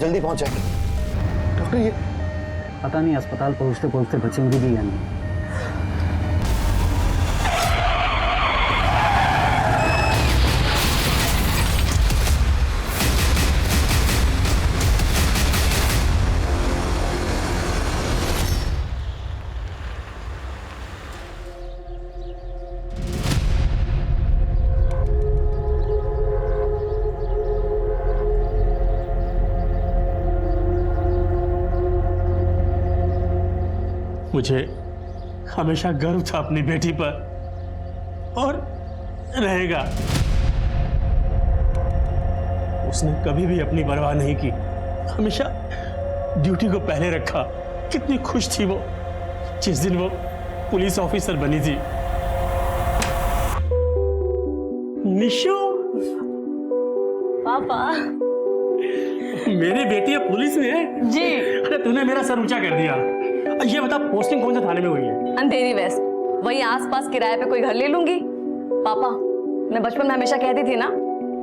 जल्दी पहुंच जाएंगे। डॉक्टर ये पता नहीं अस्पताल पहुंचते पहुंचते बचेंगे भी या नहीं। मुझे हमेशा गर्व था अपनी बेटी पर और रहेगा। उसने कभी भी अपनी परवाह नहीं की, हमेशा ड्यूटी को पहले रखा। कितनी खुश थी वो जिस दिन वो पुलिस ऑफिसर बनी थी। निशु पापा, मेरी बेटी है पुलिस में जी। अरे तूने मेरा सर ऊंचा कर दिया। ये बता पोस्टिंग कौन से थाने में हुई है? अंधेरी वेस्ट, वही आसपास किराए पे कोई घर ले लूंगी। पापा, मैं बचपन में हमेशा कहती थी ना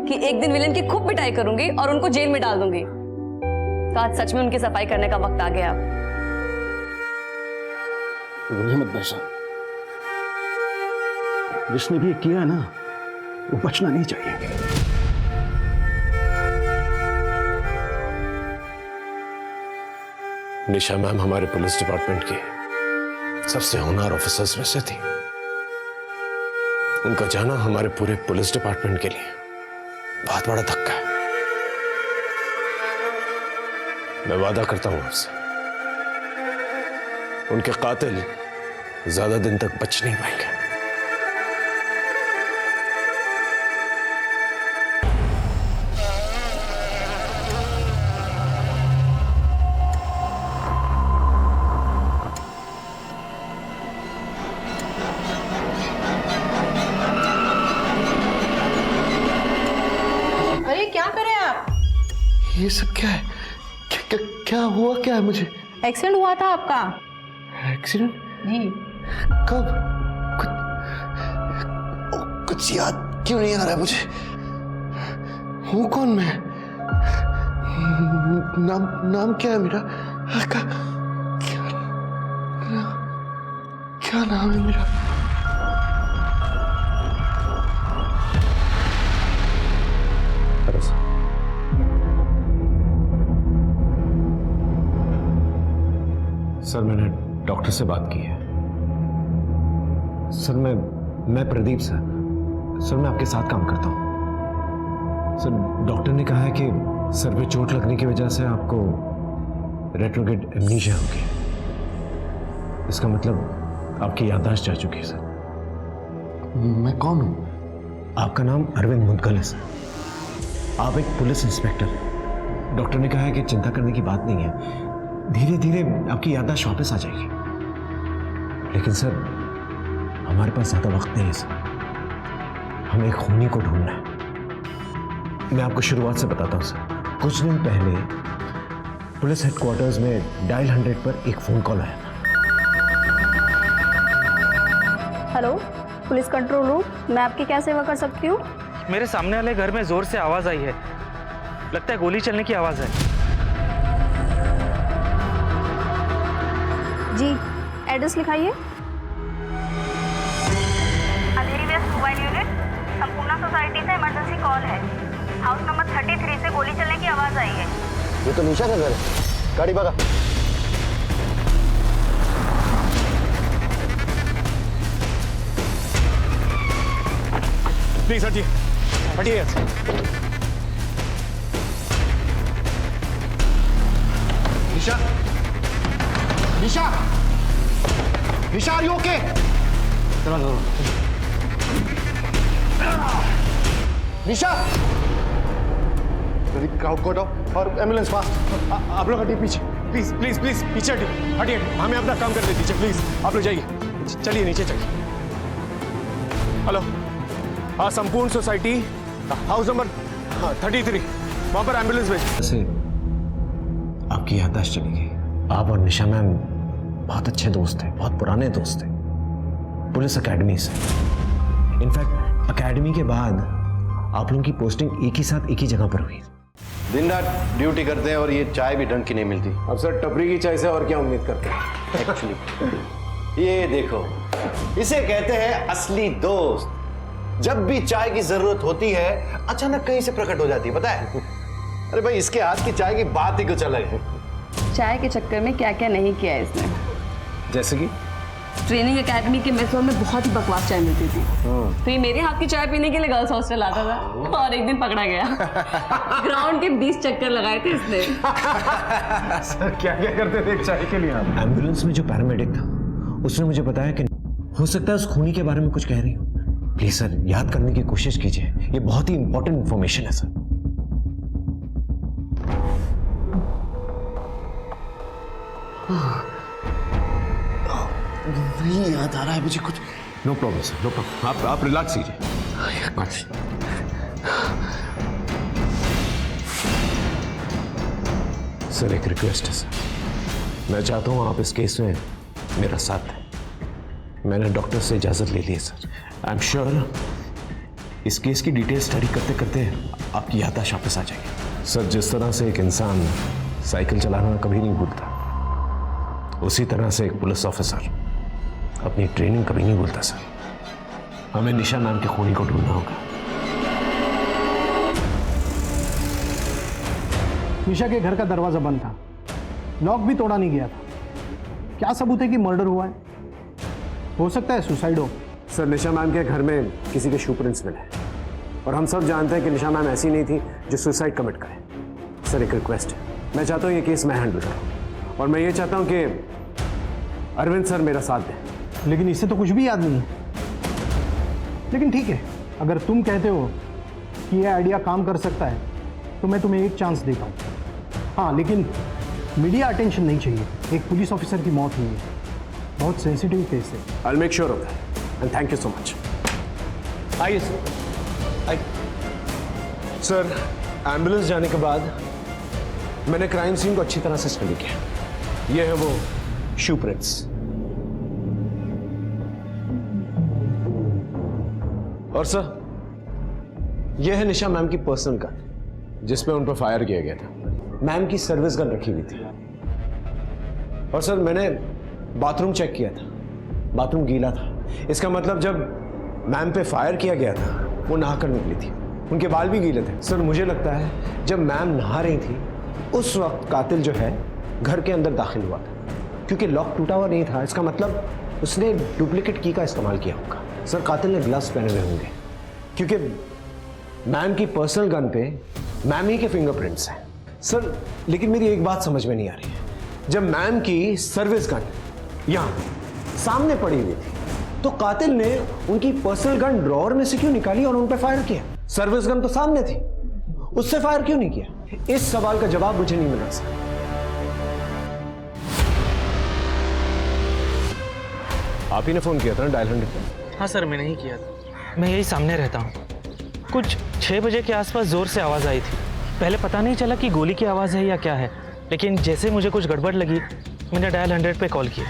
कि एक दिन विलेन की खूब पिटाई करूंगी और उनको जेल में डाल दूंगी। तो आज सच में उनकी सफाई करने का वक्त आ गया। रोने मत बैसा, जिसने भी किया ना वो बचना नहीं चाहिए। निशा मैम हमारे पुलिस डिपार्टमेंट की सबसे होनहार ऑफिसर्स में से थी। उनका जाना हमारे पूरे पुलिस डिपार्टमेंट के लिए बहुत बड़ा धक्का है। मैं वादा करता हूं आपसे, उनके कातिल ज्यादा दिन तक बच नहीं पाएंगे। ये सब क्या है? क्या हुआ? क्या है? मुझे एक्सीडेंट हुआ था आपका। एक्सीडेंट? जी। कब? कुछ याद क्यों नहीं आ रहा है मुझे? हूँ कौन मैं? नाम क्या है मेरा? क्या नाम है मेरा? सर मैंने डॉक्टर से बात की है। सर मैं प्रदीप सर मैं आपके साथ काम करता हूं। सर डॉक्टर ने कहा है कि सर पे चोट लगने की वजह से आपको रेट्रोग्रेड एमनीशिया हो गया। इसका मतलब आपकी याददाश्त जा चुकी है सर। मैं कौन हूं? आपका नाम अरविंद मुदगल है सर। आप एक पुलिस इंस्पेक्टर हैं। डॉक्टर ने कहा है कि चिंता करने की बात नहीं है, धीरे धीरे आपकी याददाश्त वापस आ जाएगी। लेकिन सर हमारे पास ज्यादा वक्त नहीं है सर, हमें एक खूनी को ढूंढना है। मैं आपको शुरुआत से बताता हूं सर। कुछ दिन पहले पुलिस हेडक्वार्टर्स में डायल 100 पर एक फोन कॉल आया था। हेलो, पुलिस कंट्रोल रूम, मैं आपकी क्या सेवा कर सकती हूँ? मेरे सामने वाले घर में जोर से आवाज आई है, लगता है गोली चलने की आवाज है। जी, एड्रेस लिखाइए। अंधेरी waste mobile unit, Sampurna society से इमरजेंसी कॉल है। हाउस नंबर 33 से गोली चलने की आवाज आई है। ये तो निशा का घर है। गाड़ी भगा। प्लीज हटिए, हटिए। Nisha, Nisha, Nisha, are you okay? चलो निशा, जल्दी क्राउड को हटाओ और एम्बुलेंस फास्ट। आप लोग हटिए पीछे, प्लीज प्लीज प्लीज पीछे हटिए, हटिए। हमें अपना काम करने दीजिए प्लीज। आप लोग जाइए, चलिए नीचे चलिए। हेलो, हाँ, संपूर्ण सोसाइटी हाउस नंबर 33, वहां पर एम्बुलेंस भेज। आपकी याददाश्त चली गई। आप और निशा मैम बहुत अच्छे दोस्त हैं, बहुत पुराने दोस्त हैं, पुलिस एकेडमी से। इनफैक्ट एकेडमी के बाद आप लोगों की पोस्टिंग एक ही साथ एक ही जगह पर हुई। दिन रात ड्यूटी करते हैं और ये चाय भी ढंग की नहीं मिलती। अब सर टपरी की चाय से और क्या उम्मीद करते हैं? एक्चुअली ये देखो, इसे कहते हैं असली दोस्त। जब भी चाय की जरूरत होती है अचानक कहीं से प्रकट हो जाती है, पता है? अरे भाई, इसके हाथ की चाय की बात ही कुछ अलग है। चाय के चक्कर में क्या क्या नहीं किया है इसने। जैसे कि ट्रेनिंग एकेडमी के मेसों में बहुत ही बकवास चाय मिलती थी, तो ये मेरे हाथ की चाय पीने के लिए गर्ल्स हॉस्टल आता था और एक दिन पकड़ा गया। ग्राउंड के 20 चक्कर लगाए थे इसने। सर क्या क्या करते थे एक चाय के लिए आप? एम्बुलेंस में जो पैरामेडिक था उसने मुझे बताया कि हो सकता है उस खूनी के बारे में कुछ कह रही हूँ। प्लीज सर याद करने की कोशिश कीजिए, ये बहुत ही इंपॉर्टेंट इंफॉर्मेशन है सर। नहीं याद आ रहा है मुझे कुछ। No problem sir, no problem. आप रिलैक्स कीजिए। सर एक रिक्वेस्ट है सर, मैं चाहता हूँ आप इस केस में मेरा साथ दें। मैंने डॉक्टर से इजाजत ले ली है सर। आई एम श्योर इस केस की डिटेल स्टडी करते करते आपकी याददाश्त वापस आ जाएगी। सर जिस तरह से एक इंसान साइकिल चलाना कभी नहीं भूलता, उसी तरह से एक पुलिस ऑफिसर अपनी ट्रेनिंग कभी नहीं भूलता सर। हमें निशा नाम के खूनी को ढूंढना होगा। निशा के घर का दरवाजा बंद था, लॉक भी तोड़ा नहीं गया था। क्या सबूत है कि मर्डर हुआ है? हो सकता है सुसाइड हो। सर निशा मैम के घर में किसी के शू प्रिंट्स मिले और हम सब जानते हैं कि निशा मैम ऐसी नहीं थी जो सुसाइड कमिट करे। सर एक रिक्वेस्ट है, मैं चाहता हूँ ये केस मैं हैंडल करूँ और मैं ये चाहता हूँ कि अरविंद सर मेरा साथ दें। लेकिन इससे तो कुछ भी याद नहीं है। लेकिन ठीक है, अगर तुम कहते हो कि यह आइडिया काम कर सकता है तो मैं तुम्हें एक चांस देता हूँ। हाँ, लेकिन मीडिया अटेंशन नहीं चाहिए। एक पुलिस ऑफिसर की मौत हुई है, बहुत सेंसिटिव केस है। I will make sure of that and thank you so much. आइए सर। सर एम्बुलेंस जाने के बाद मैंने क्राइम सीन को अच्छी तरह से स्टडी किया। ये है वो शू प्रिंट्स और सर यह है निशा मैम की पर्सनल गन जिस पे उन पर फायर किया गया था। मैम की सर्विस गन रखी हुई थी और सर मैंने बाथरूम चेक किया था, बाथरूम गीला था। इसका मतलब जब मैम पे फायर किया गया था वो नहाकर निकली थी, उनके बाल भी गीले थे। सर मुझे लगता है जब मैम नहा रही थी उस वक्त कातिल जो है घर के अंदर दाखिल हुआ था, क्योंकि लॉक टूटा हुआ नहीं था। इसका मतलब उसने डुप्लीकेट की का इस्तेमाल किया होगा। सर कातिल ने ग्लव्स पहने हुए होंगे क्योंकि मैम की पर्सनल गन पे मैम ही के फिंगरप्रिंट्स हैं। सर लेकिन मेरी एक बात समझ में नहीं आ रही है, जब मैम की सर्विस गन यहां सामने पड़ी हुई थी तो कातिल ने उनकी पर्सनल गन ड्रॉअर में से क्यों निकाली और उन पर फायर किया? सर्विस गन तो सामने थी, उससे फायर क्यों नहीं किया? इस सवाल का जवाब मुझे नहीं मिला सर। आप ही ने फोन किया था ना डायल 100 पे? हाँ सर, मैंने ही किया था। मैं यही सामने रहता हूँ। कुछ 6 बजे के आसपास ज़ोर से आवाज़ आई थी। पहले पता नहीं चला कि गोली की आवाज़ है या क्या है, लेकिन जैसे मुझे कुछ गड़बड़ लगी मैंने डायल 100 पे कॉल किया।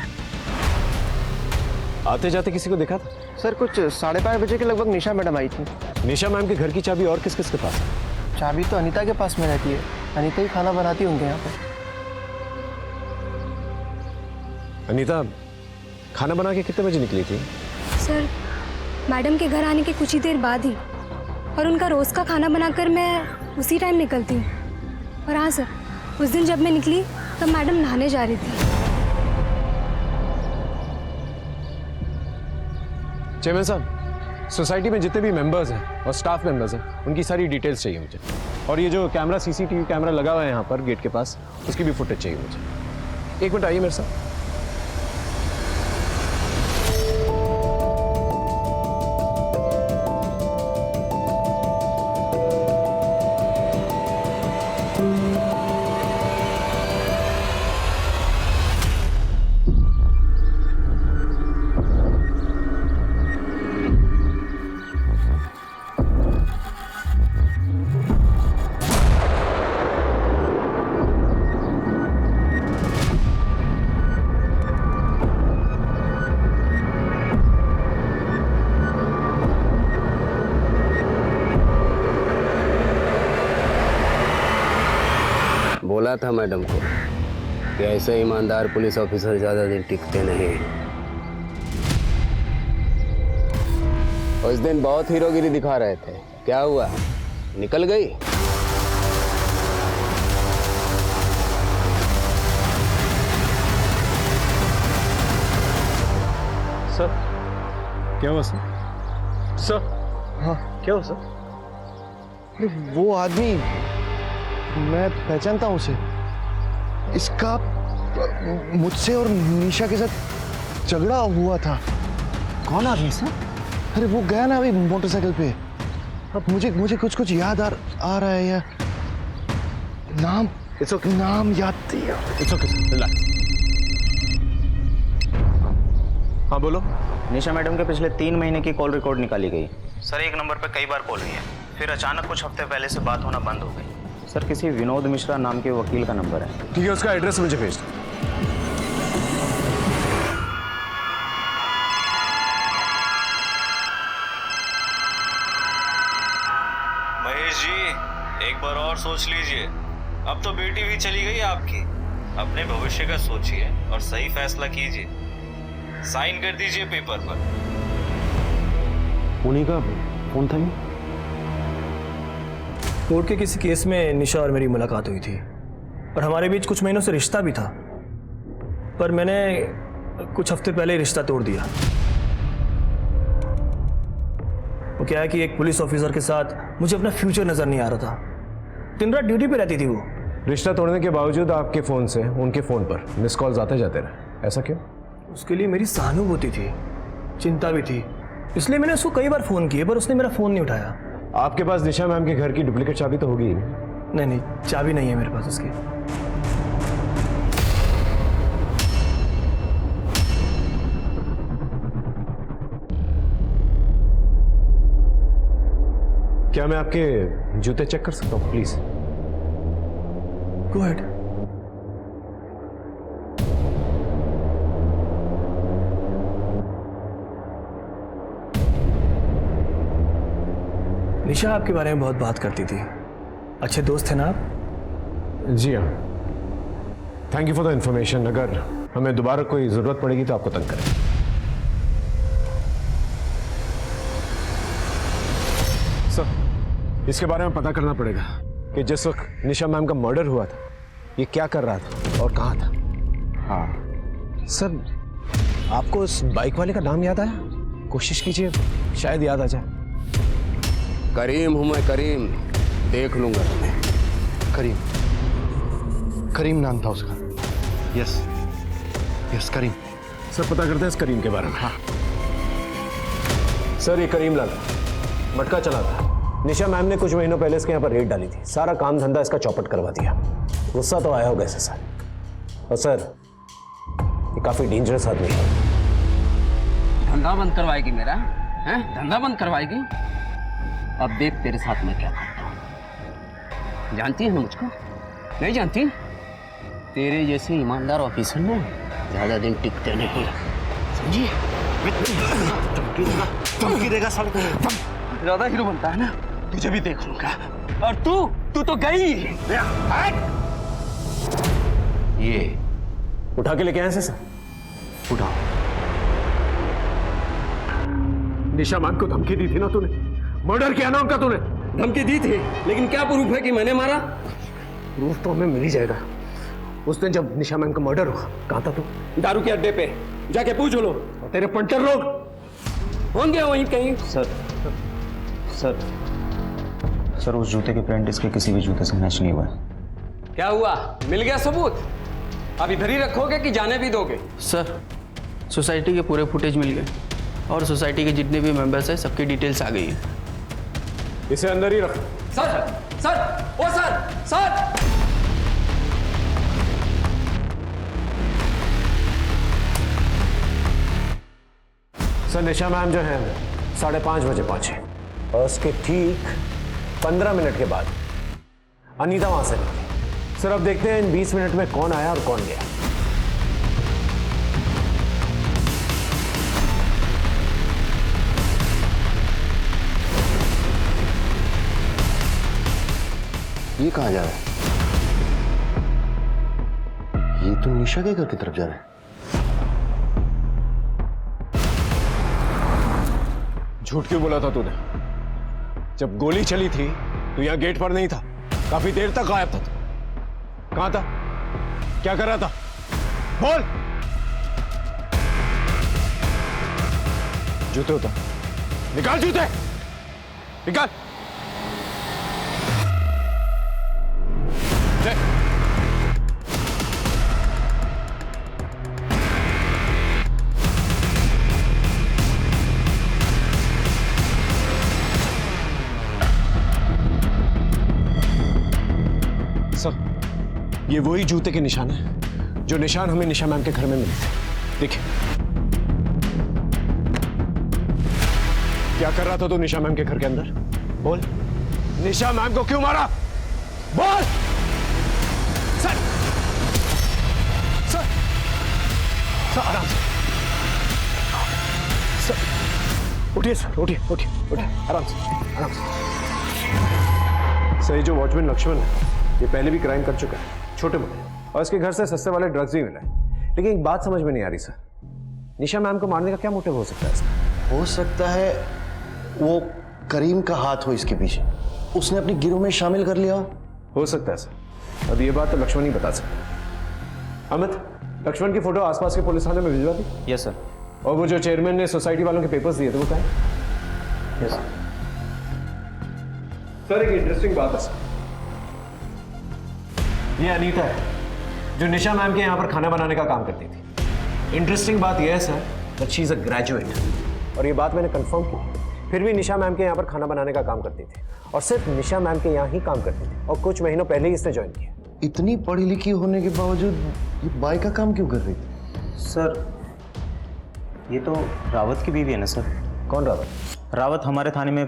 आते जाते किसी को देखा था? सर कुछ 5:30 बजे के लगभग निशा मैडम आई थी। निशा मैम के घर की चाबी और किस किस के पास है? चाबी तो अनीता के पास में रहती है, अनीता ही खाना बनाती होंगे यहाँ पे। अनीता खाना बना के कितने बजे निकली थी? सर मैडम के घर आने के कुछ ही देर बाद ही, और उनका रोज़ का खाना बनाकर मैं उसी टाइम निकलती हूँ। और हाँ सर, उस दिन जब मैं निकली तब मैडम नहाने जा रही थी। चेयरमैन साहब, सोसाइटी में जितने भी मेंबर्स हैं और स्टाफ मेंबर्स हैं उनकी सारी डिटेल्स चाहिए मुझे, और ये जो कैमरा सीसीटीवी कैमरा लगा हुआ है यहाँ पर गेट के पास उसकी भी फुटेज चाहिए मुझे। एक मिनट आइए मेरे साथ। बोला था मैडम को कि ऐसे ईमानदार पुलिस ऑफिसर ज़्यादा दिन टिकते नहीं। उस दिन बहुत हीरोगिरी दिखा रहे थे, क्या हुआ, निकल गई? सर क्या हुआ सर? सर हाँ क्या हुआ सर? वो आदमी मैं पहचानता हूँ उसे। इसका मुझसे और निशा के साथ झगड़ा हुआ था। कौन आदमी सर? अरे वो गया ना अभी मोटरसाइकिल पे। अब मुझे कुछ याद आ रहा है यार। नाम नाम याद दिया। It's okay sir, relax. हाँ बोलो। निशा मैडम के पिछले 3 महीने की कॉल रिकॉर्ड निकाली गई। सर एक नंबर पर कई बार कॉल हुई है, फिर अचानक कुछ हफ्ते पहले से बात होना बंद हो गई। सर किसी विनोद मिश्रा नाम के वकील का नंबर है। ठीक है, उसका एड्रेस मुझे भेज दो। महेश जी एक बार और सोच लीजिए, अब तो बेटी भी चली गई आपकी। अपने भविष्य का सोचिए और सही फैसला कीजिए। साइन कर दीजिए पेपर पर। उन्हीं का फोन था ये? कोर्ट के किसी केस में निशा और मेरी मुलाकात हुई थी और हमारे बीच कुछ महीनों से रिश्ता भी था, पर मैंने कुछ हफ्ते पहले रिश्ता तोड़ दिया। वो क्या है कि एक पुलिस ऑफिसर के साथ मुझे अपना फ्यूचर नजर नहीं आ रहा था। दिन रात ड्यूटी पे रहती थी वो। रिश्ता तोड़ने के बावजूद आपके फोन से उनके फोन पर मिस कॉल्स आते जाते रहे, ऐसा क्यों? उसके लिए मेरी सहानुभूति थी, चिंता भी थी, इसलिए मैंने उसको कई बार फोन किए पर उसने मेरा फोन नहीं उठाया। आपके पास निशा मैम के घर की डुप्लीकेट चाबी तो होगी? नहीं, चाबी नहीं है मेरे पास उसकी। क्या मैं आपके जूते चेक कर सकता हूँ प्लीज? Go ahead. निशा आपके बारे में बहुत बात करती थी। अच्छे दोस्त थे ना आप? जी हाँ, thank you for the information. अगर हमें दोबारा कोई जरूरत पड़ेगी तो आपको तंग करें। सर इसके बारे में पता करना पड़ेगा कि जिस वक्त निशा मैम का मर्डर हुआ था ये क्या कर रहा था और कहाँ था। हाँ सर, आपको उस बाइक वाले का नाम याद आया? कोशिश कीजिए, शायद याद आ जाए। करीम हूं मैं, करीम, देख लूंगा तुम्हें। करीम नाम था उसका। यस करीम। सर पता करते हैं इस करीम के बारे में। हाँ सर, ये करीम लाल मटका चला था। निशा मैम ने कुछ महीनों पहले इसके यहाँ पर रेड डाली थी, सारा काम धंधा इसका चौपट करवा दिया। गुस्सा तो आया होगा इसे सर। और सर ये काफी डेंजरस आदमी है। धंधा बंद करवाएगी मेरा? हैं? धंधा बंद करवाएगी? अब देख तेरे साथ में क्या करता हूँ। जानती है ना मुझको? नहीं जानती? तेरे जैसे ईमानदार ऑफिसर में ज्यादा दिन टिकते नहीं, समझी? धमकी देगा साले को। ज्यादा हीरो बनता है ना, तुझे भी देख लूंगा। और तू तो गई। ये उठा के लेके आए सर? उठाओ। निशा मैम को धमकी दी थी ना तूने? मर्डर किया ना उनका तूने? धमकी दी थी, लेकिन क्या प्रूफ है कि मैंने मारा? प्रूफ तो हमें मिल ही जाएगा। उस दिन जब निशा मैम का मर्डर हुआ कहाँ था तू? दारू के अड्डे पे जाके पूछ लो। और तेरे पंटर लोग होंगे वहीं कहीं। सर उस जूते के प्रिंट इसके किसी भी जूते से मैच नहीं हुआ। क्या हुआ? मिल गया सबूत? अब इधर ही रखोगे कि जाने भी दोगे? सर सोसाइटी के पूरे फुटेज मिल गए और सोसाइटी के जितने भी मेंबर्स हैं सबकी डिटेल्स आ गई है। इसे अंदर ही रखो। सर। सर निशा मैम जो है 5:30 बजे पहुंचे और उसके ठीक 15 मिनट के बाद अनीता वहां से निकली। सर अब देखते हैं इन 20 मिनट में कौन आया और कौन गया। ये कहाँ जा रहा है? तो निशा के घर की तरफ जा रहे हैं। झूठ क्यों बोला था तूने? जब गोली चली थी तो यहां गेट पर नहीं था, काफी देर तक गायब था तू। कहां था? क्या कर रहा था? बोल। जूते उतार, निकाल जूते, निकाल। ले। सर, ये वही जूते के निशान है जो निशान हमें निशा मैम के घर में मिले थे। देखिए। क्या कर रहा था तू निशा मैम के घर के अंदर? बोल। निशा मैम को क्यों मारा? बोल। सर, सर, सर, आराम से। सर, उठिए सर, उठिए, उठिए, उठिए, आराम से, आराम से। सर, ये जो वॉचमैन लक्ष्मण है, ये पहले भी क्राइम कर चुका है, छोटे मोटे, और इसके घर से सस्ते वाले ड्रग्स भी मिले हैं। लेकिन एक बात समझ में नहीं आ रही सर, निशा मैम को मारने का क्या मोटिव हो सकता है इसका? हो सकता है वो करीम का हाथ हो इसके पीछे, उसने अपनी गिरोह में शामिल कर लिया हो सकता है सर। अब ये बात तो लक्ष्मण ही बता सकता। अमित, लक्ष्मण की फोटो आसपास के पुलिस थाने में भिजवा दी। Yes sir. और वो जो चेयरमैन ने सोसाइटी वालों के पेपर्स दिए थे वो क्या है? Yes sir. एक इंटरेस्टिंग बात है सर, ये अनीता है जो निशा मैम के यहाँ पर खाना बनाने का काम करती थी। इंटरेस्टिंग बात यह है sir that she is a graduate, और ये बात मैंने कंफर्म की। फिर भी निशा मैम के यहाँ पर खाना बनाने का काम करती थी, और सिर्फ निशा मैम के यहाँ ही काम करती थी, और कुछ महीनों पहले ही इसने ज्वाइन किया। इतनी पढ़ी लिखी होने के बावजूद ये बाई का काम क्यों कर रही थी? सर, ये तो रावत की बीवी है ना सर? कौन रावत? रावत हमारे थाने में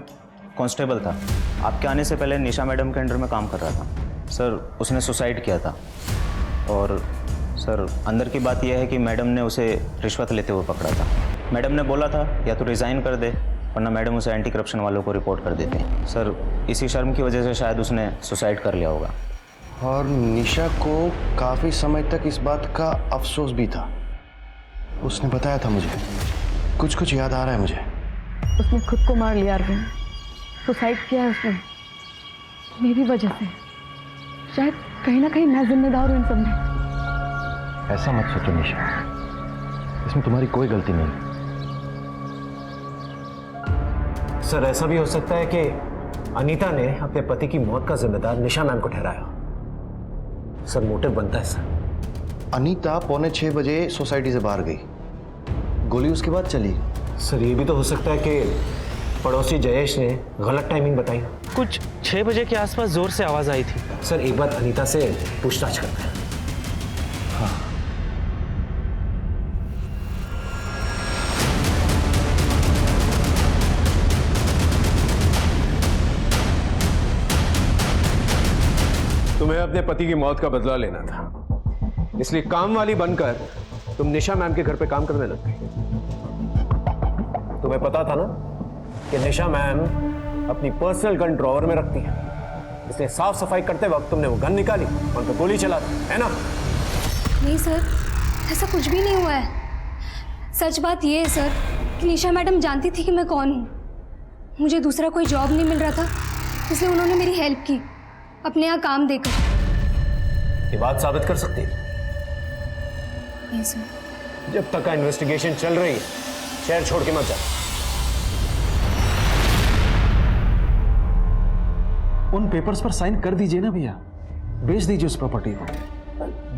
कांस्टेबल था। आपके आने से पहले निशा मैडम के अंडर में काम कर रहा था सर। उसने सुसाइड किया था, और सर अंदर की बात यह है कि मैडम ने उसे रिश्वत लेते हुए पकड़ा था। मैडम ने बोला था या तो रिज़ाइन कर दे, वरना मैडम उसे एंटी करप्शन वालों को रिपोर्ट कर देते हैं। सर इसी शर्म की वजह से शायद उसने सुसाइड कर लिया होगा। और निशा को काफी समय तक इस बात का अफसोस भी था। उसने बताया था मुझे, कुछ कुछ याद आ रहा है मुझे। उसने खुद को मार लिया अरविंद, सुसाइड किया है उसने मेरी वजह से। शायद कहीं ना कहीं मैं जिम्मेदार हूँ इन सब में। ऐसा मत सोचो निशा, इसमें तुम्हारी कोई गलती नहीं। सर ऐसा भी हो सकता है कि अनीता ने अपने पति की मौत का जिम्मेदार निशा मैम को ठहराया। सर मोटिव बनता है सर। अनीता 5:45 बजे सोसाइटी से बाहर गई, गोली उसके बाद चली। सर ये भी तो हो सकता है कि पड़ोसी जयेश ने गलत टाइमिंग बताई। कुछ 6 बजे के आसपास जोर से आवाज आई थी। सर एक बार अनीता से पूछताछ करते हैं। तुम्हें अपने पति की मौत का बदला लेना था, इसलिए काम वाली बनकर तुम निशा मैम के घर पे काम करने लग गई। तुम्हें पता था ना कि निशा मैम अपनी पर्सनल गन ड्रॉवर में रखती है, इसलिए साफ सफाई करते वक्त तुमने वो गन निकाली और उन पर गोली चला दी, है ना? नहीं सर, ऐसा कुछ भी नहीं हुआ है। सच बात ये है सर कि निशा मैडम जानती थी कि मैं कौन हूँ। मुझे दूसरा कोई जॉब नहीं मिल रहा था, इसलिए उन्होंने मेरी हेल्प की अपने यहाँ काम देकर। ये बात साबित कर सकती है? नहीं सर। जब तक का इन्वेस्टिगेशन चल रही है, शहर छोड़ के मत जा। उन पेपर्स पर साइन कर दीजिए ना भैया, बेच दीजिए उस प्रॉपर्टी को।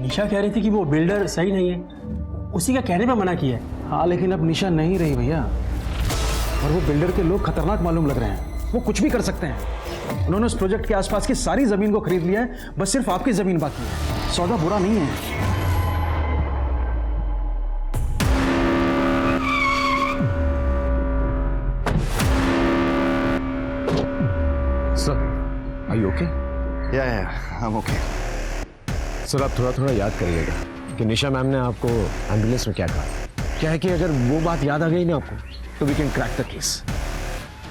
निशा कह रही थी कि वो बिल्डर सही नहीं है, उसी का कहने पे मना किया है। हाँ लेकिन अब निशा नहीं रही भैया, और वो बिल्डर के लोग खतरनाक मालूम लग रहे हैं। वो कुछ भी कर सकते हैं। उन्होंने उस प्रोजेक्ट के आसपास की सारी जमीन को खरीद लिया है, बस सिर्फ आपकी जमीन बाकी है। सौदा बुरा नहीं है। Sir are you okay? या आई एम ओके। सर आप थोड़ा थोड़ा याद करिएगा कि निशा मैम ने आपको एम्बुलेंस में क्या कहा। क्या है कि अगर वो बात याद आ गई ना आपको, तो we can crack the case.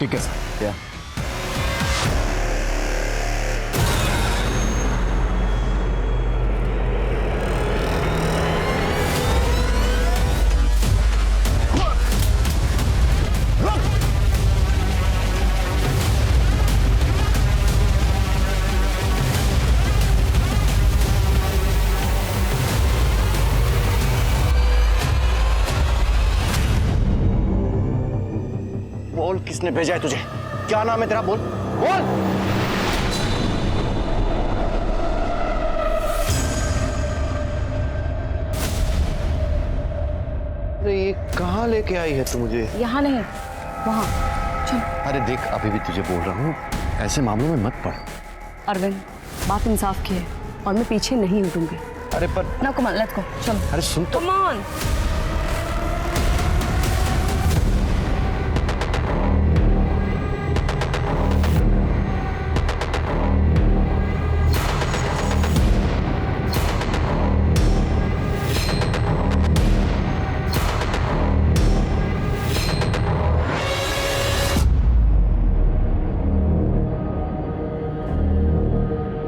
ठीक है सर? या बोल, किसने भेजा है तुझे? क्या नाम है तेरा? बोल बोल। अरे ये कहाँ लेके आई है तू मुझे? यहाँ नहीं, वहाँ। चल। अरे देख, अभी भी तुझे बोल रहा हूँ, ऐसे मामलों में मत पड़। अरविंद, बात इंसाफ की है और मैं पीछे नहीं हटूंगी। अरे पर ना कमल, लेट्स गो, चलो। अरे सुन तो। Come on.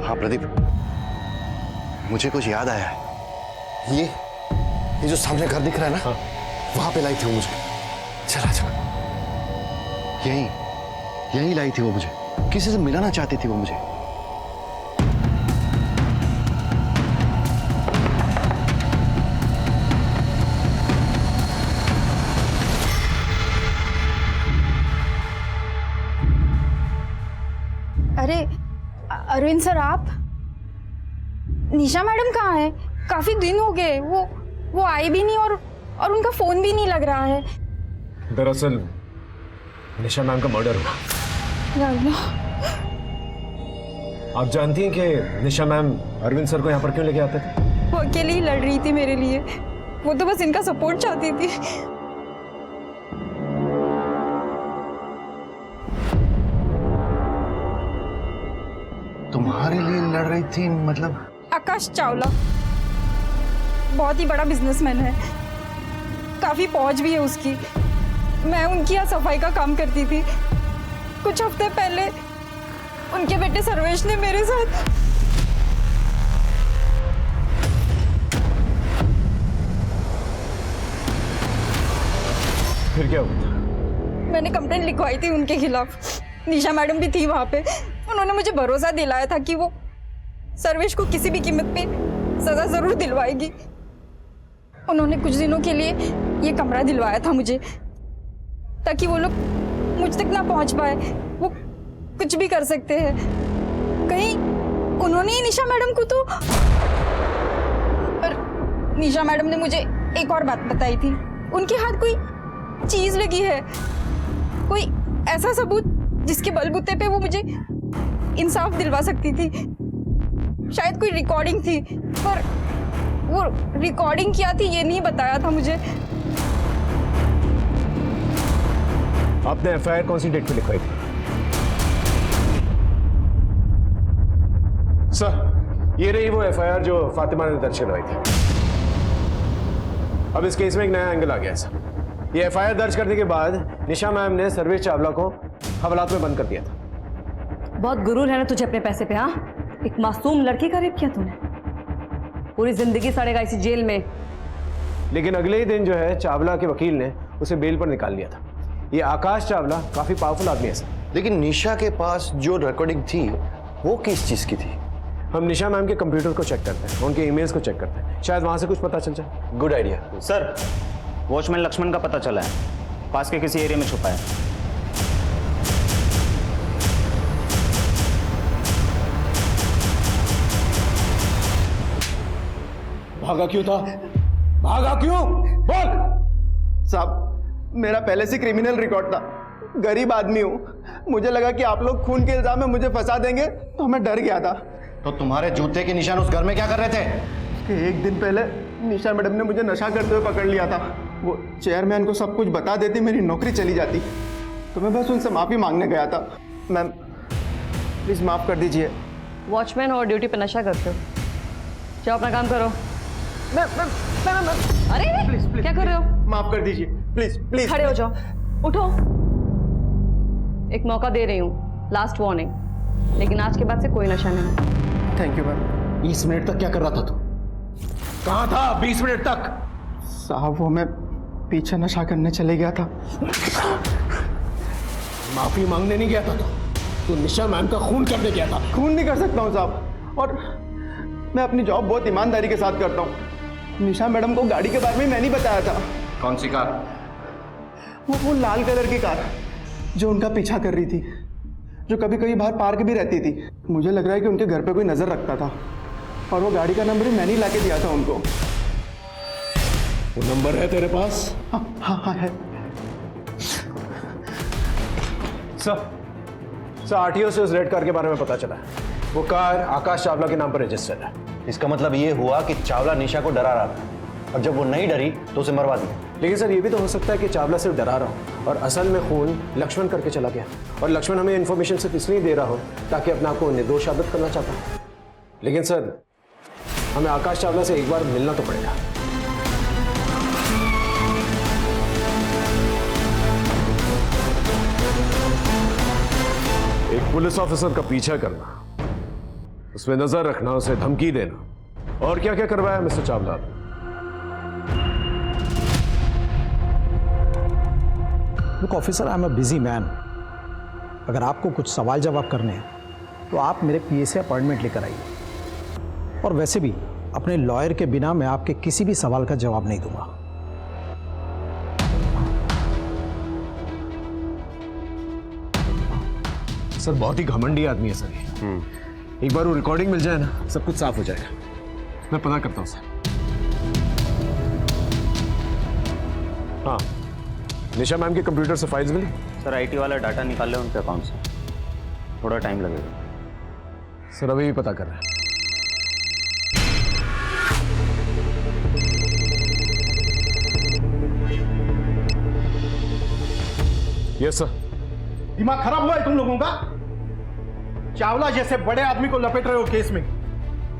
हाँ प्रदीप, मुझे कुछ याद आया है। ये जो सामने घर दिख रहा है ना, वहां पे लाई थी वो मुझे। चला चला, यही लाई थी वो मुझे। किसी से मिलाना चाहती थी वो मुझे। अरे अरविंद सर, आप? निशा मैडम कहाँ है? काफी दिन हो गए, वो आई भी नहीं और उनका फोन भी नहीं लग रहा है। दरअसल निशा मैम का मर्डर हुआ। आप जानती हैं कि निशा मैम अरविंद सर को यहाँ पर क्यों लेके आते थे? वो अकेली ही लड़ रही थी मेरे लिए। वो तो बस इनका सपोर्ट चाहती थी। तुम्हारे लिए लड़ रही थी? मतलब? आकाश चावला बहुत ही बड़ा बिजनेसमैन है, काफी पहुंच भी है उसकी। मैं उनकी यहाँ सफाई का काम करती थी। कुछ हफ्ते पहले उनके बेटे सर्वेश ने मेरे साथ फिर क्या हुआ? मैंने कंप्लेंट लिखवाई थी उनके खिलाफ। निशा मैडम भी थी वहां पे। उन्होंने मुझे भरोसा दिलाया था कि वो सर्वेश को किसी भी कीमत पे सजा जरूर दिलवाएगी। उन्होंने कुछ दिनों के लिए ये कमरा दिलवाया था मुझे, ताकि वो लोग मुझ तक ना पहुंच पाए। वो कुछ भी कर सकते हैं। कहीं उन्होंने ही निशा मैडम को तो। और निशा मैडम ने मुझे एक और बात बताई थी। उनके हाथ कोई चीज लगी है, कोई ऐसा सबूत जिसके बलबूते पे वो मुझे इंसाफ दिलवा सकती थी। शायद कोई रिकॉर्डिंग थी, पर वो रिकॉर्डिंग क्या थी ये नहीं बताया था मुझे। आपने एफआईआर कौन सी डेट पे लिखवाई थी? सर, ये रही वो एफआईआर जो फातिमा ने दर्ज करवाई थी। अब इस केस में एक नया एंगल आ गया है सर। ये एफआईआर दर्ज करने के बाद निशा मैम ने सर्वेश चावला को हवालात में बंद कर दिया था। बहुत गुरूर है ना तुझे अपने पैसे पे? हाँ, एक मासूम लड़की का रेप किया तूने, पूरी जिंदगी सड़ेगा इसी जेल में। लेकिन अगले ही दिन जो है चावला के वकील ने उसे बेल पर निकाल लिया था। ये आकाश चावला काफी पावरफुल आदमी है सर। लेकिन निशा के पास जो रिकॉर्डिंग थी वो किस चीज की थी? हम निशा मैम के कंप्यूटर को चेक करते हैं, उनके ईमेल्स को चेक करते हैं, शायद वहां से कुछ पता चल जाए। Good idea sir. Watchman Laxman का पता चला है, पास के किसी एरिया में छुपा है। भागा क्यों था? भागा क्यों? बोल। साहब, मेरा पहले से क्रिमिनल रिकॉर्ड था। गरीब आदमी हूँ। मुझे लगा कि आप लोग खून के इल्जाम में मुझे फंसा देंगे, तो मैं डर गया था। तो तुम्हारे जूते के निशान उस घर में क्या कर रहे थे? कि एक दिन पहले निशा मैडम ने मुझे नशा करते हुए पकड़ लिया था। वो चेयरमैन को सब कुछ बता देती, मेरी नौकरी चली जाती। तो मैं बस उनसे माफ़ी मांगने गया था। मैम प्लीज़ माफ़ कर दीजिए। वॉचमैन और ड्यूटी पे नशा करते हो? जाओ अपना काम करो। अरे प्लीज क्या कर रहे हो? माफ कर दीजिए, प्लीज प्लीज। खड़े हो जाओ, उठो। एक मौका दे रही हूँ, लास्ट वार्निंग, लेकिन आज के बाद से कोई नशा नहीं। Thank you ma'am. 20 मिनट तक क्या कर रहा था तू? कहाँ था 20 मिनट तक? साहब, वो मैं पीछे नशा करने चले गया था। माफी मांगने नहीं गया था तू निशा मैम का खून करने गया था। खून नहीं कर सकता हूँ साहब, और मैं अपनी जॉब बहुत ईमानदारी के साथ करता हूँ। निशा मैडम को गाड़ी के बारे में मैं नहीं बताया था। कौन सी कार? वो लाल कलर की कार। जो उनका पीछा कर रही थी, जो कभी कभी बाहर पार्क भी रहती थी। मुझे लग रहा है कि उनके घर पे कोई नजर रखता था और वो गाड़ी का नंबर भी मैंने ही लाके दिया था उनको। वो नंबर है तेरे पास? हाँ हाँ हाँ है। सर आरटीओ से उस रेड कार के बारे में पता चला है। वो कार आकाश चावला के नाम पर रजिस्टर्ड है। इसका मतलब ये हुआ कि चावला निशा को डरा रहा था और जब वो नहीं डरी तो उसे मरवा दिया। लेकिन सर ये भी तो हो सकता है कि चावला सिर्फ डरा रहा हो और असल में खून लक्ष्मण करके चला गया, और लक्ष्मण हमें इन्फॉर्मेशन सिर्फ इसलिए दे रहा हो ताकि अपने आप को निर्दोष साबित करना चाहता है। लेकिन सर हमें आकाश चावला से एक बार मिलना तो पड़ेगा। एक पुलिस ऑफिसर का पीछा करना, उसमें नजर रखना, उसे धमकी देना, और क्या क्या करवाया mister Chawla? Look officer, I am a busy man. अगर आपको कुछ सवाल जवाब करने हैं तो आप मेरे पीए से अपॉइंटमेंट लेकर आइए। और वैसे भी अपने लॉयर के बिना मैं आपके किसी भी सवाल का जवाब नहीं दूंगा। सर बहुत ही घमंडी आदमी है सर ये। एक बार वो रिकॉर्डिंग मिल जाए ना, सब कुछ साफ हो जाएगा। मैं पता करता हूँ सर। हाँ, निशा मैम के कंप्यूटर से फाइल्स मिली? सर आईटी वाला डाटा निकाल ले उनके अकाउंट से, थोड़ा टाइम लगेगा। सर अभी भी पता कर रहे हैं। Yes sir. दिमाग खराब हुआ है तुम लोगों का? चावला जैसे बड़े आदमी को लपेट रहे हो केस में।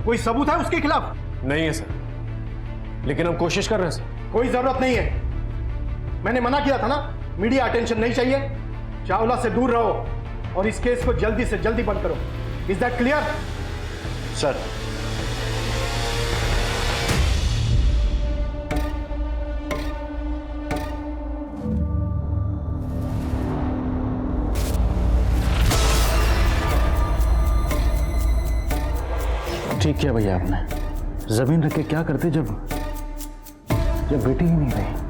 कोई सबूत है उसके खिलाफ? नहीं है सर, लेकिन हम कोशिश कर रहे हैं सर। कोई जरूरत नहीं है। मैंने मना किया था ना, मीडिया अटेंशन नहीं चाहिए। चावला से दूर रहो और इस केस को जल्दी से जल्दी बंद करो। Is that clear? सर ठीक किया भैया आपने। जमीन रख के क्या करते जब बेटी ही नहीं रही।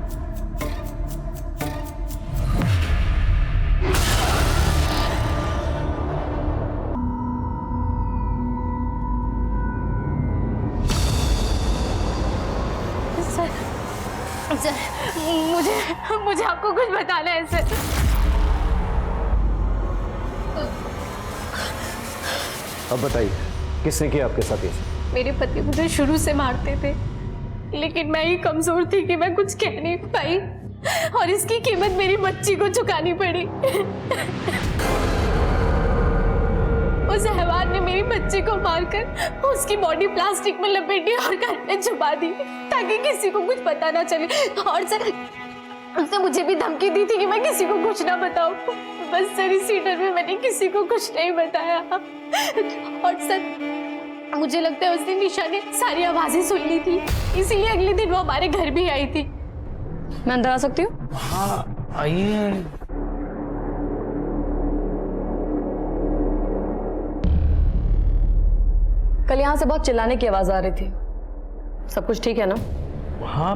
मुझे आपको कुछ बताना है सर। अब बताइए किसने किया आपके साथ ये? मेरे पति मुझे शुरू से मारते थे, लेकिन मैं ही कमजोर थी कि मैं कुछ कह नहीं पाई और इसकी कीमत मेरी बच्ची को चुकानी पड़ी। उस हैवान ने मेरी बच्ची को मारकर उसकी बॉडी प्लास्टिक में लपेटी और घर में छुपा दी ताकि किसी को कुछ पता ना चले। और सर उसने मुझे भी धमकी दी थी कि मैं किसी को कुछ ना बताऊं। बस सर इसी डर में मैंने किसी को कुछ नहीं बताया। और सर मुझे लगता है उस दिन निशा ने सारी आवाजें सुन ली थी, इसीलिए अगले दिन वो हमारे घर भी आई थी। मैं अंदर आ सकती हूँ? हाँ आइए। कल यहाँ से बहुत चिल्लाने की आवाज आ रही थी। सब कुछ ठीक है ना? हाँ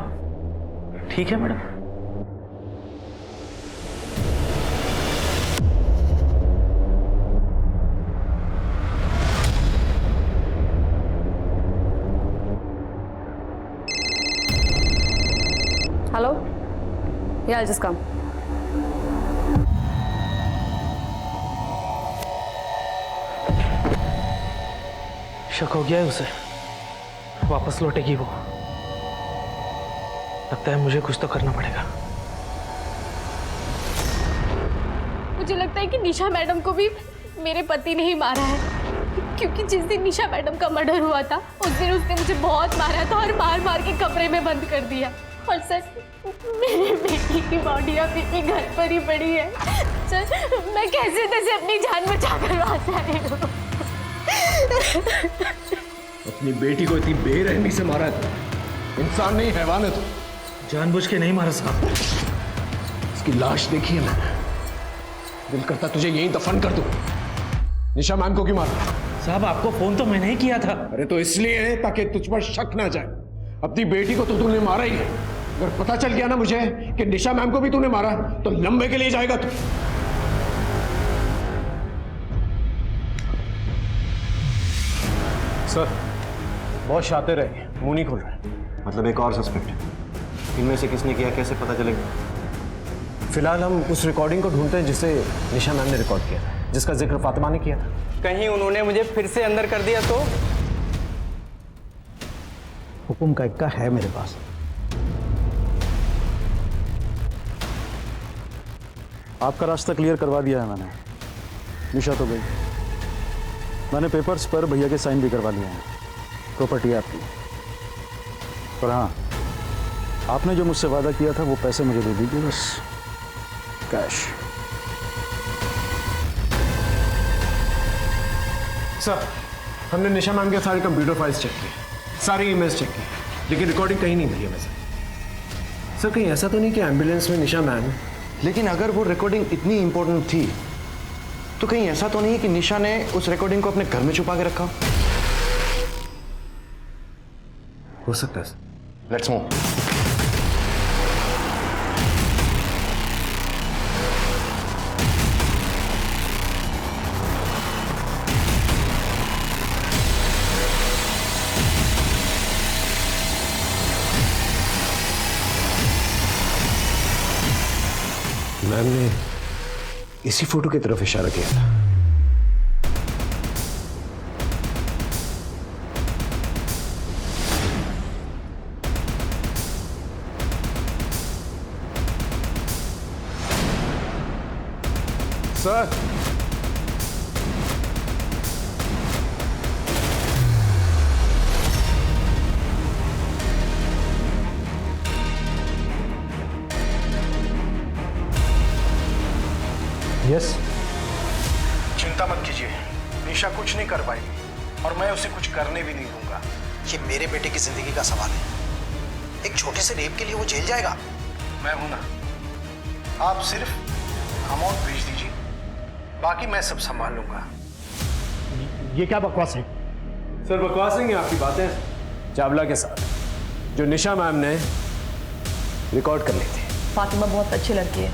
ठीक है madam. Hello, yeah, I'll just come. शक हो गया है उसे, वापस लौटेगी वो। लगता है मुझे कुछ तो करना पड़ेगा। मुझे लगता है कि निशा मैडम को भी मेरे पति ने ही मारा है, क्योंकि जिस दिन निशा मैडम का मर्डर हुआ था उस दिन उसने मुझे बहुत मारा था और मार मार के कमरे में बंद कर दिया। और सर मेरी बेटी की बॉडी अभी भी घर पर ही पड़ी है। सर मैं कैसे तैसे अपनी जान बचा कर वापस आई हूँ। अपनी बेटी को इतनी बेरहमी से मारा है? इंसान नहीं हैवान है। तो जानबूझ के नहीं मारा साहब। इसकी लाश देखी है मैंने, दिल करता तुझे यहीं दफन कर दूं। निशा मैम को क्यों मारा? साहब आपको फोन तो मैंने ही किया था। अरे तो इसलिए है ताकि तुझ पर शक ना जाए। अपनी बेटी को तो तूने मारा ही है। अगर पता चल गया ना मुझे कि निशा मैम को भी तूने मारा तो लंबे के लिए जाएगा तू। सर बहुत शातिर है, मुंह नहीं खोल रहे। मतलब एक और सस्पेक्ट है, इनमें से किसने किया कैसे पता चलेगा? फिलहाल हम उस रिकॉर्डिंग को ढूंढते हैं जिसे निशा मैम ने रिकॉर्ड किया था, जिसका जिक्र फातिमा ने किया था। कहीं उन्होंने मुझे फिर से अंदर कर दिया तो? हुकुम का इक्का है मेरे पास। आपका रास्ता क्लियर करवा दिया है मैंने। निशा तो गई, मैंने पेपर्स पर भैया के साइन भी करवा लिए हैं, प्रॉपर्टी है आपकी। पर हाँ, आपने जो मुझसे वादा किया था वो पैसे मुझे दे दीजिए बस, कैश। सर हमने निशा मैम के सारे कंप्यूटर फाइल्स चेक किए, सारी ईमेल्स चेक की, लेकिन रिकॉर्डिंग कहीं नहीं मिली हमें सर। कहीं ऐसा तो नहीं कि एम्बुलेंस में निशा मैम? लेकिन अगर वो रिकॉर्डिंग इतनी इंपॉर्टेंट थी तो कहीं ऐसा तो नहीं है कि निशा ने उस रिकॉर्डिंग को अपने घर में छुपा के रखा? हो सकता है सर। Let's move. मैम ने इसी फोटो की तरफ इशारा किया था। सर यस, चिंता मत कीजिए, निशा कुछ नहीं कर पाएगी और मैं उसे कुछ करने भी नहीं दूंगा। ये मेरे बेटे की जिंदगी का सवाल है। एक छोटे से रेप के लिए वो जेल जाएगा? मैं हूं ना, आप सिर्फ अमाउंट भेज दीजिए, बाकी मैं सब संभाल लूंगा। ये क्या बकवास है? सर बकवास नहीं है आपकी बातें चावला के साथ, जो निशा मैम ने रिकॉर्ड कर ली थी। फातिमा बहुत अच्छी लड़की है,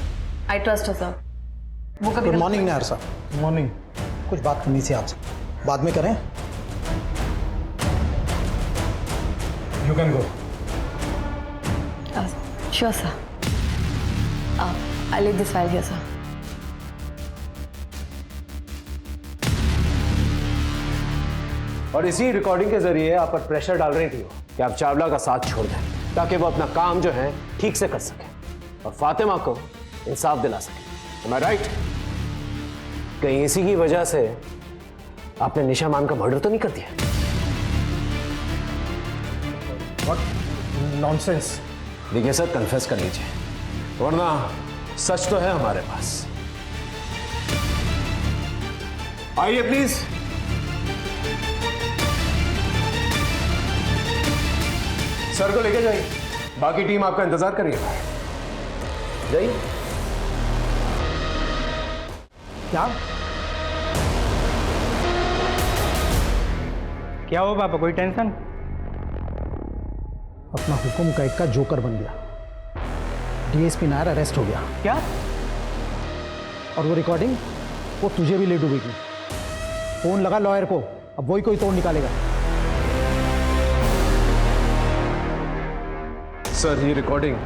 आई ट्रस्ट हर सर। वो कभी गुड मॉर्निंग नायर साहब। मॉर्निंग। कुछ बात करनी थी आपसे, बाद में करें? You can go. Sure sir, I leave this file here sir. और इसी रिकॉर्डिंग के जरिए आप पर प्रेशर डाल रही थी वो कि आप चावला का साथ छोड़ दें, ताकि वो अपना काम जो है ठीक से कर सके और फातिमा को इंसाफ दिला सके। Am I right? कहीं इसी की वजह से आपने निशा मैम का मर्डर तो नहीं कर दिया? What nonsense? देखिए सर, कन्फेस कर लीजिए, वरना सच तो है हमारे पास। आइए प्लीज। सर को लेके जाइए, बाकी टीम आपका इंतजार कर रही है। जाइए। क्या हो पापा, कोई टेंशन? अपना हुकुम का इक्का जोकर बन गया, डीएसपी नायर अरेस्ट हो गया। क्या? और वो रिकॉर्डिंग वो तुझे भी ले डूबेगी। फोन लगा लॉयर को, अब वही कोई तोड़ निकालेगा। सर ये रिकॉर्डिंग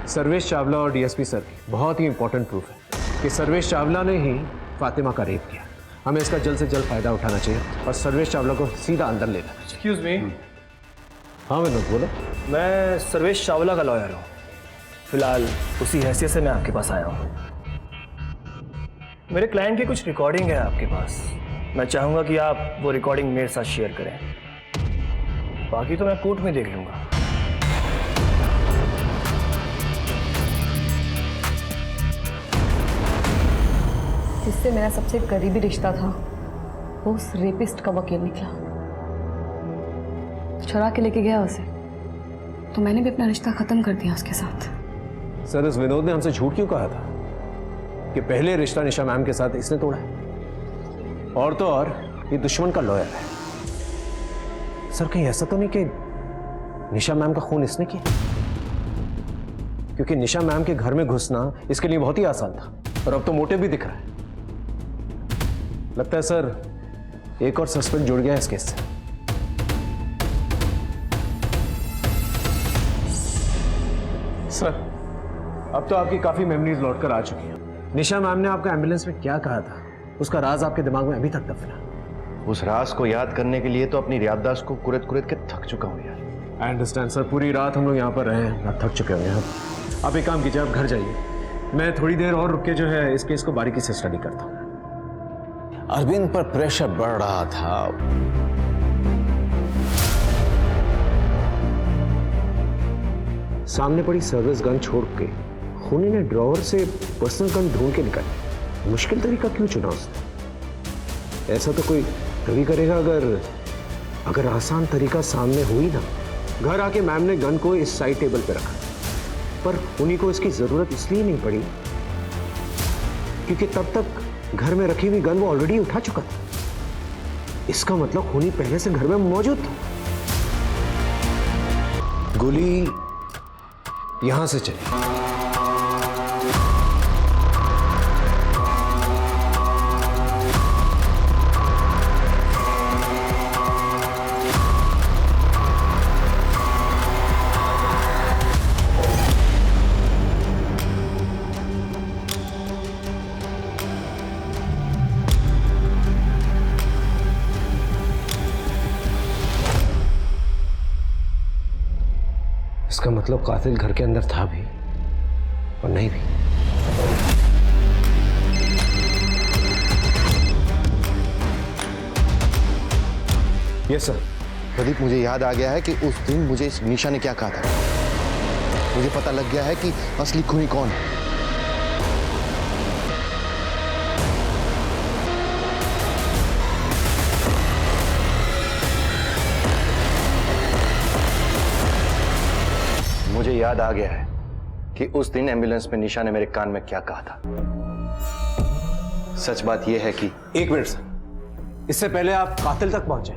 सर्वेश चावला और डीएसपी सर की बहुत ही इंपॉर्टेंट प्रूफ है कि सर्वेश चावला ने ही फातिमा का रेप किया। हमें इसका जल्द से जल्द फायदा उठाना चाहिए और सर्वेश चावला को सीधा अंदर ले जाना चाहिए। Excuse me. हाँ विनोद बोलो। मैं सर्वेश चावला का लॉयर हूँ, फिलहाल उसी हैसियत से मैं आपके पास आया हूँ। मेरे क्लाइंट की कुछ रिकॉर्डिंग है आपके पास, मैं चाहूँगा कि आप वो रिकॉर्डिंग मेरे साथ शेयर करें, बाकी तो मैं कोर्ट में देख लूँगा। जिससे मेरा सबसे करीबी रिश्ता था वो उस रेपिस्ट का वकील निकला, चुरा के लेके गया उसे, तो मैंने भी अपना रिश्ता खत्म कर दिया उसके साथ। सर इस विनोद ने हमसे झूठ क्यों कहा था कि पहले रिश्ता निशा मैम के साथ इसने तोड़ा है? और तो और ये दुश्मन का लॉयर है। सर कहीं ऐसा तो नहीं कि निशा मैम का खून इसने किया? क्योंकि निशा मैम के घर में घुसना इसके लिए बहुत ही आसान था और अब तो मोटिव भी दिख रहा है। लगता है सर एक और सस्पेक्ट जुड़ गया है इस केस से। सर, अब तो आपकी काफी मेमोरीज लौट कर आ चुकी हैं। निशा मैम ने आपको एम्बुलेंस में क्या कहा था, उसका राज आपके दिमाग में अभी तक दफना। उस राज को याद करने के लिए तो अपनी याददाश्त को कुरेद कुरेद के थक चुका हूँ यार। आई अंडरस्टैंड सर, पूरी रात हम लोग यहाँ पर रहे हैं, आप थक चुके होंगे। आप एक काम कीजिए, आप घर जाइए, मैं थोड़ी देर और रुक के जो है इस केस को बारीकी से स्टडी करता हूँ। अरविंद पर प्रेशर बढ़ रहा था। सामने पड़ी सर्विस गन छोड़ के खूनी ने ड्रॉवर से पर्सनल गन ढूंढ के निकाली। मुश्किल तरीका क्यों चुना उसने? ऐसा तो कोई तभी करेगा अगर आसान तरीका सामने हुई ना। घर आके मैम ने गन को इस साइड टेबल पे रखा, पर खूनी को इसकी जरूरत इसलिए नहीं पड़ी क्योंकि तब तक घर में रखी हुई गन वो ऑलरेडी उठा चुका था। इसका मतलब खूनी पहले से घर में मौजूद था। गोली यहां से चली। इसका मतलब कातिल घर के अंदर था भी और नहीं भी। Yes sir. प्रदीप, मुझे याद आ गया है कि उस दिन मुझे निशा ने क्या कहा था। मुझे पता लग गया है कि असली खूनी कौन है। मुझे याद आ गया है कि उस दिन एम्बुलेंस में निशा ने मेरे कान में क्या कहा था। सच बात यह है कि एक मिनट सर, इससे पहले आप कातिल तक पहुंचे।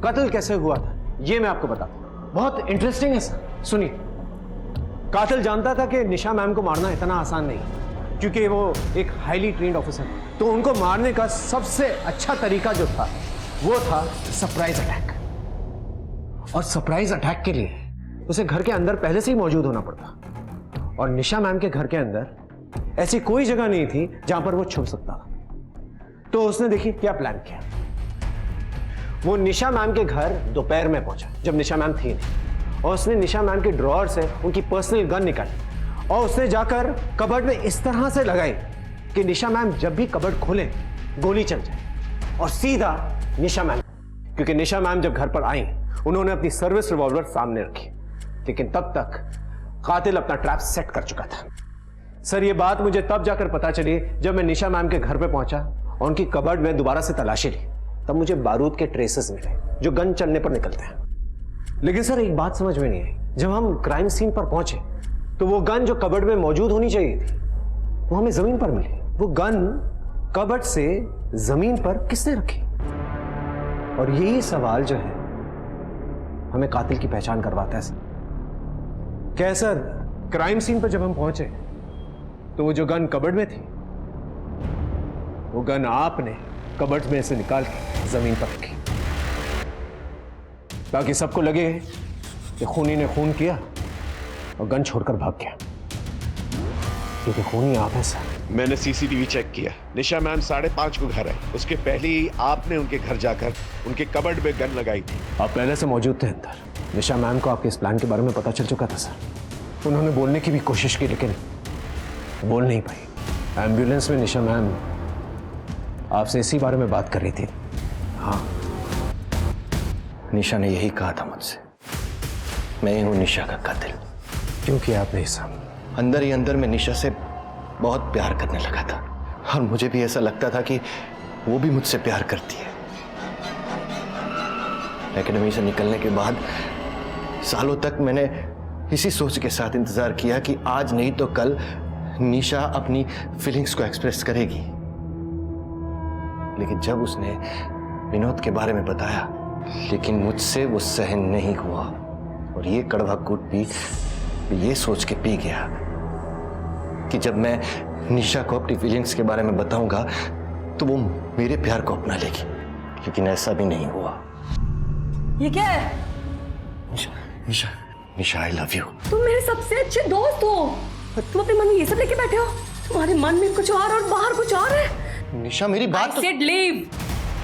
कातिल कैसे हुआ था यह मैं आपको बताता हूं, बहुत इंटरेस्टिंग है सर। सुनिए, कातिल जानता था कि निशा मैम को मारना इतना आसान नहीं, क्योंकि वो एक हाईली ट्रेन्ड ऑफिसर, तो उनको मारने का सबसे अच्छा तरीका जो था वो था सरप्राइज अटैक। और सरप्राइज अटैक के लिए उसे घर के अंदर पहले से ही मौजूद होना पड़ता, और निशा मैम के घर के अंदर ऐसी कोई जगह नहीं थी जहां पर वो छुप सकता था। तो उसने देखिए क्या प्लान किया। वो निशा मैम के घर दोपहर में पहुंचा जब निशा मैम थी नहीं, और उसने निशा मैम के ड्रॉअर से उनकी पर्सनल गन निकाली और उसने जाकर कबर्ड में इस तरह से लगाई कि निशा मैम जब भी कबर्ड खोले गोली चल जाए, और सीधा निशा मैम, क्योंकि निशा मैम जब घर पर आई उन्होंने अपनी सर्विस रिवॉल्वर सामने रखी, लेकिन तब तक कातिल अपना ट्रैप सेट कर चुका था। सर, ये बात मुझे तब जाकर पता चली जब मैं निशा मैम के घर पे पहुंचा और उनकी कबर्ड में दोबारा से तलाशी ली। तब मुझे बारूद के ट्रेसेस मिले जो गन चलने पर निकलते हैं। लेकिन सर, एक बात समझ में नहीं आई, जब हम क्राइम सीन पर पहुंचे तो वो गन जो कबर्ड में मौजूद होनी चाहिए थी वो हमें जमीन पर मिली। वो गन कबर्ड से जमीन पर किसने रखी? और यही सवाल जो है हमें कातिल की पहचान करवाता है सर। क्या सर, क्राइम सीन पर जब हम पहुंचे तो वो जो गन कबर्ड में थी वो गन आपने कबर्ड में से निकाल के जमीन पर रखी, ताकि सबको लगे कि खूनी ने खून किया और गन छोड़कर भाग गया, क्योंकि खूनी आप है सर। मैंने सीसीटीवी चेक किया, निशा मैम 5:30 को घर आई, उसके पहले ही आपने उनके घर जाकर उनके कबर्ड में गन लगाई थी। आप पहले से मौजूद थे अंदर। निशा मैम को आपके इस प्लान के बारे में पता चल चुका था सर। उन्होंने बोलने की भी कोशिश की लेकिन बोल नहीं पाई। एम्बुलेंस में निशा मैम आपसे इसी बारे में बात कर रही थी। हाँ, निशा ने यही कहा था मुझसे, मैं ही हूं निशा का कातिल। क्यों किया आपने ये सब? अंदर ही अंदर मैं निशा से बहुत प्यार करने लगा था, और मुझे भी ऐसा लगता था कि वो भी मुझसे प्यार करती है। एकेडमी से निकलने के बाद सालों तक मैंने इसी सोच के साथ इंतजार किया कि आज नहीं तो कल निशा अपनी फीलिंग्स को एक्सप्रेस करेगी। लेकिन जब उसने विनोद के बारे में बताया, लेकिन मुझसे वो सहन नहीं हुआ, और ये कड़वा कूट भी ये सोच के पी गया कि जब मैं निशा को अपनी फीलिंग्स के बारे में बताऊंगा तो वो मेरे प्यार को अपना लेगी। लेकिन ऐसा भी नहीं हुआ। ये क्या है? निशा, निशा आई लव यू। तुम मेरे सबसे अच्छे दोस्त हो, तुम अपने मन में ये सब लेके बैठे हो। तुम्हारे मन में कुछ और बाहर कुछ और है। निशा मेरी बात तो सेड लीव।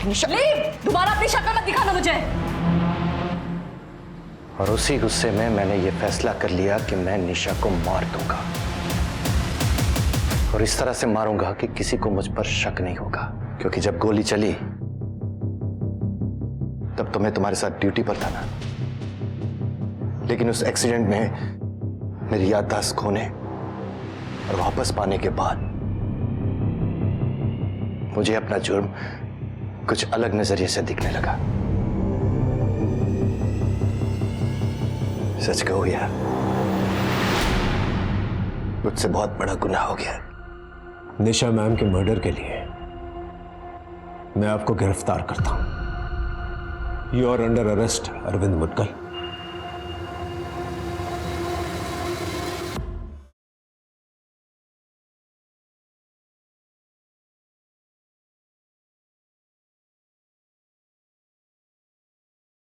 निशा लीव, दोबारा अपनी शक्ल मत दिखाना मुझे। और उसी गुस्से में मैंने ये फैसला कर लिया कि मैं निशा को मार दूंगा, और इस तरह से मारूंगा कि किसी को मुझ पर शक नहीं होगा। क्योंकि जब गोली चली तब तो मैं तुम्हारे साथ ड्यूटी पर था ना, लेकिन उस एक्सीडेंट में मेरी याददाश्त खोने और वापस पाने के बाद मुझे अपना जुर्म कुछ अलग नजरिए से दिखने लगा। सच कहो यार, मुझसे बहुत बड़ा गुनाह हो गया। निशा मैम के मर्डर के लिए मैं आपको गिरफ्तार करता हूं। You are under arrest Arvind Mudgal.